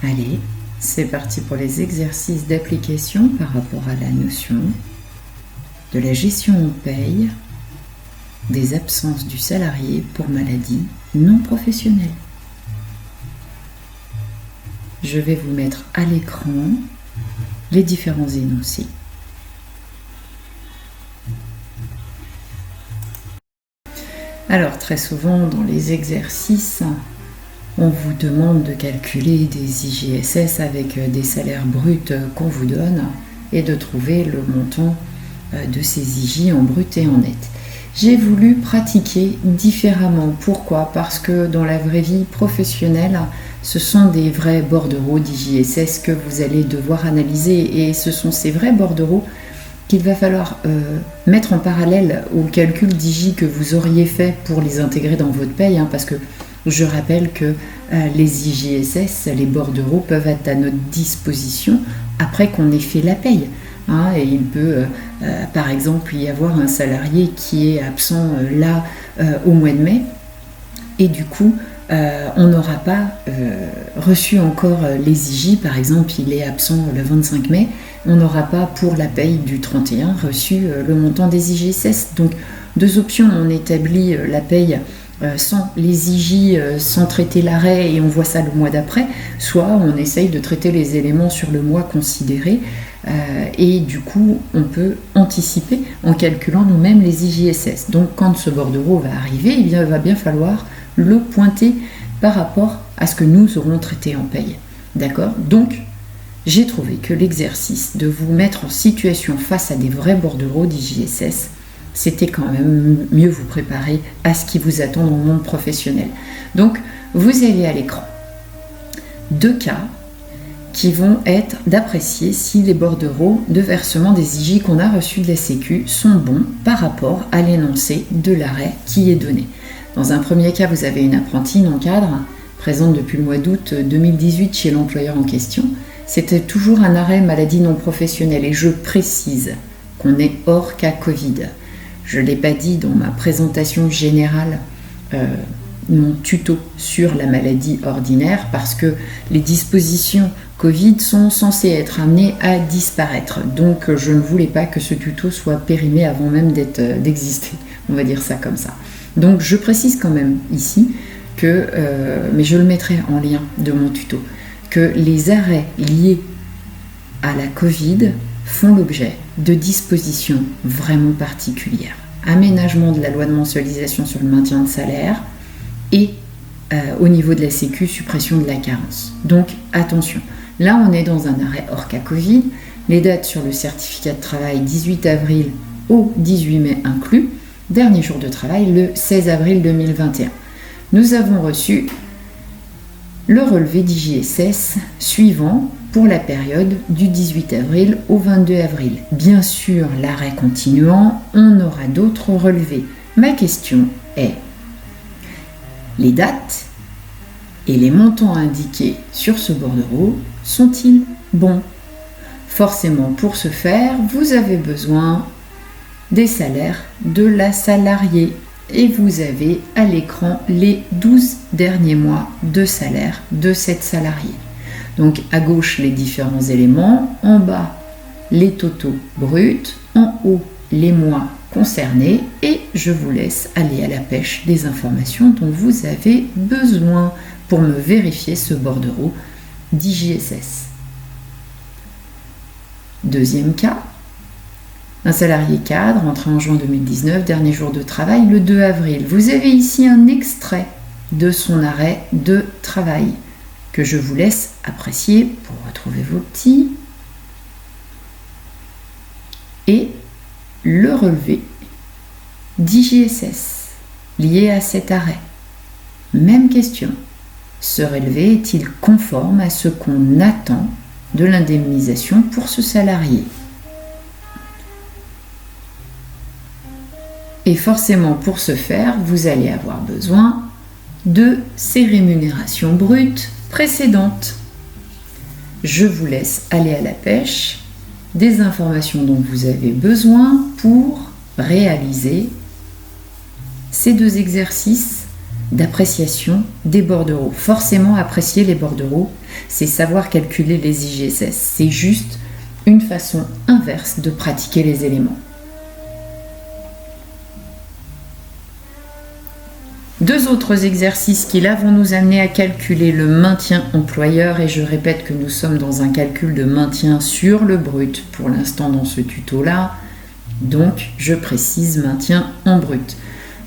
Allez, c'est parti pour les exercices d'application par rapport à la notion de la gestion en paye des absences du salarié pour maladie non professionnelle. Je vais vous mettre à l'écran les différents énoncés. Alors, très souvent, dans les exercices, on vous demande de calculer des IJSS avec des salaires bruts qu'on vous donne et de trouver le montant de ces IJ en brut et en net. J'ai voulu pratiquer différemment. Pourquoi ? Parce que dans la vraie vie professionnelle, ce sont des vrais bordereaux d'IJSS que vous allez devoir analyser et ce sont ces vrais bordereaux qu'il va falloir mettre en parallèle au calcul d'IJ que vous auriez fait pour les intégrer dans votre paye, parce que je rappelle que les IJSS, les bordereaux peuvent être à notre disposition après qu'on ait fait la paye. Et il peut, par exemple, y avoir un salarié qui est absent au mois de mai et du coup, on n'aura pas reçu encore les IJ. Par exemple, il est absent le 25 mai, on n'aura pas pour la paye du 31 reçu le montant des IJSS. Donc, deux options, on établit la paye sans les IJ, sans traiter l'arrêt et on voit ça le mois d'après, soit on essaye de traiter les éléments sur le mois considéré et du coup on peut anticiper en calculant nous-mêmes les IJSS. Donc quand ce bordereau va arriver, il va bien falloir le pointer par rapport à ce que nous aurons traité en paye. D'accord ? Donc j'ai trouvé que l'exercice de vous mettre en situation face à des vrais bordereaux d'IJSS, c'était quand même mieux vous préparer à ce qui vous attend dans le monde professionnel. Donc, vous avez à l'écran deux cas qui vont être d'apprécier si les bordereaux de versement des IJ qu'on a reçus de la Sécu sont bons par rapport à l'énoncé de l'arrêt qui est donné. Dans un premier cas, vous avez une apprentie non cadre, présente depuis le mois d'août 2018 chez l'employeur en question. C'était toujours un arrêt maladie non professionnelle et je précise qu'on est hors cas Covid. Je ne l'ai pas dit dans ma présentation générale, mon tuto sur la maladie ordinaire, parce que les dispositions Covid sont censées être amenées à disparaître. Donc je ne voulais pas que ce tuto soit périmé avant même d'exister, on va dire ça comme ça. Donc je précise quand même ici que, mais je le mettrai en lien de mon tuto, que les arrêts liés à la Covid font l'objet de dispositions vraiment particulières. Aménagement de la loi de mensualisation sur le maintien de salaire et au niveau de la Sécu, suppression de la carence. Donc attention, là on est dans un arrêt hors cas Covid, les dates sur le certificat de travail 18 avril au 18 mai inclus, dernier jour de travail le 16 avril 2021. Nous avons reçu le relevé d'IJSS suivant pour la période du 18 avril au 22 avril. Bien sûr, l'arrêt continuant, on aura d'autres relevés. Ma question est, les dates et les montants indiqués sur ce bordereau sont-ils bons ? Forcément, pour ce faire, vous avez besoin des salaires de la salariée. Et vous avez à l'écran les 12 derniers mois de salaire de cette salariée. Donc à gauche les différents éléments, en bas les totaux bruts, en haut les mois concernés et je vous laisse aller à la pêche des informations dont vous avez besoin pour me vérifier ce bordereau d'IJSS. Deuxième cas. Un salarié cadre, entré en juin 2019, dernier jour de travail, le 2 avril. Vous avez ici un extrait de son arrêt de travail que je vous laisse apprécier pour retrouver vos petits. Et le relevé d'IJSS lié à cet arrêt. Même question. Ce relevé est-il conforme à ce qu'on attend de l'indemnisation pour ce salarié ? Et forcément, pour ce faire, vous allez avoir besoin de ces rémunérations brutes précédentes. Je vous laisse aller à la pêche des informations dont vous avez besoin pour réaliser ces deux exercices d'appréciation des bordereaux. Forcément, apprécier les bordereaux, c'est savoir calculer les IGSS. C'est juste une façon inverse de pratiquer les éléments. Deux autres exercices qui là vont nous amener à calculer le maintien employeur, et je répète que nous sommes dans un calcul de maintien sur le brut pour l'instant dans ce tuto-là, donc je précise maintien en brut.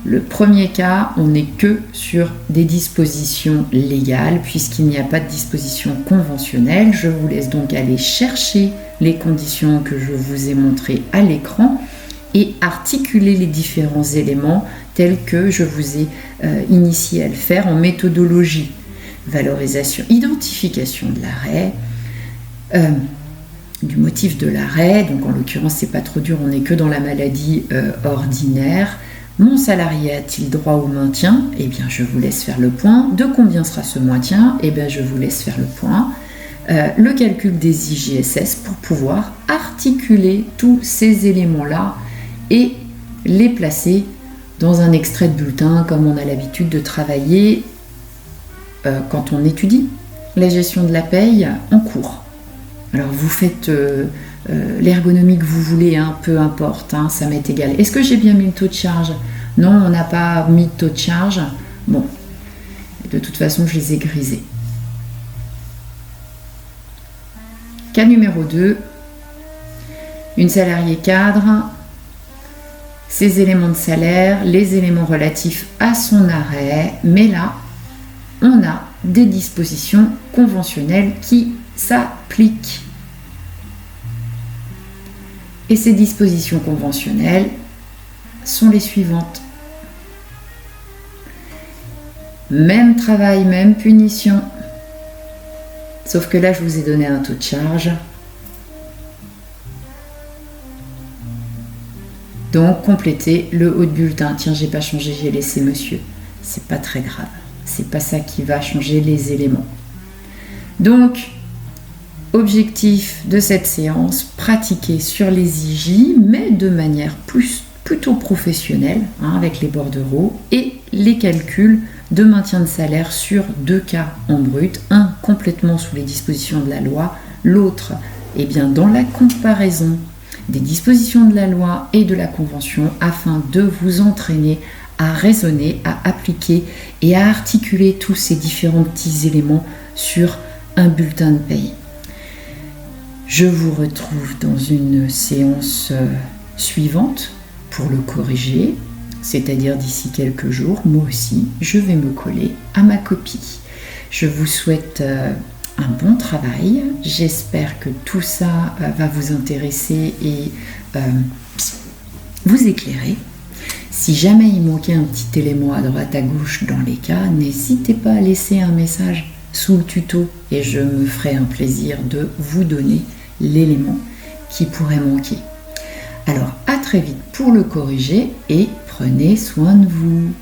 Le premier cas, on n'est que sur des dispositions légales puisqu'il n'y a pas de disposition conventionnelle. Je vous laisse donc aller chercher les conditions que je vous ai montrées à l'écran et articuler les différents éléments tels que je vous ai initié à le faire en méthodologie. Valorisation, identification de l'arrêt, du motif de l'arrêt, donc en l'occurrence c'est pas trop dur, on n'est que dans la maladie ordinaire. Mon salarié a-t-il droit au maintien? Eh bien, je vous laisse faire le point. De combien sera ce maintien? Eh bien, je vous laisse faire le point. Le calcul des IGSS pour pouvoir articuler tous ces éléments-là et les placer dans un extrait de bulletin comme on a l'habitude de travailler quand on étudie la gestion de la paye en cours. Alors, vous faites l'ergonomie que vous voulez, hein, peu importe, hein, ça m'est égal. Est-ce que j'ai bien mis le taux de charge? Non, on n'a pas mis de taux de charge. Bon, de toute façon, je les ai grisés. Cas numéro 2, une salariée cadre, ses éléments de salaire, les éléments relatifs à son arrêt, mais là, on a des dispositions conventionnelles qui s'appliquent. Et ces dispositions conventionnelles sont les suivantes. Même travail, même punition. Sauf que là, je vous ai donné un taux de charge. Donc, complétez le haut de bulletin. Tiens, j'ai pas changé, j'ai laissé monsieur. C'est pas très grave. C'est pas ça qui va changer les éléments. Donc, objectif de cette séance, pratiquer sur les IJ, mais de manière plutôt professionnelle, hein, avec les bordereaux et les calculs de maintien de salaire sur deux cas en brut, un complètement sous les dispositions de la loi, l'autre eh bien, dans la comparaison des dispositions de la loi et de la convention afin de vous entraîner à raisonner, à appliquer et à articuler tous ces différents petits éléments sur un bulletin de paye. Je vous retrouve dans une séance suivante pour le corriger, c'est-à-dire d'ici quelques jours, moi aussi, je vais me coller à ma copie. Je vous souhaite un bon travail, j'espère que tout ça va vous intéresser et vous éclairer. Si jamais il manquait un petit élément à droite à gauche dans les cas, n'hésitez pas à laisser un message sous le tuto et je me ferai un plaisir de vous donner l'élément qui pourrait manquer. Alors à très vite pour le corriger et prenez soin de vous.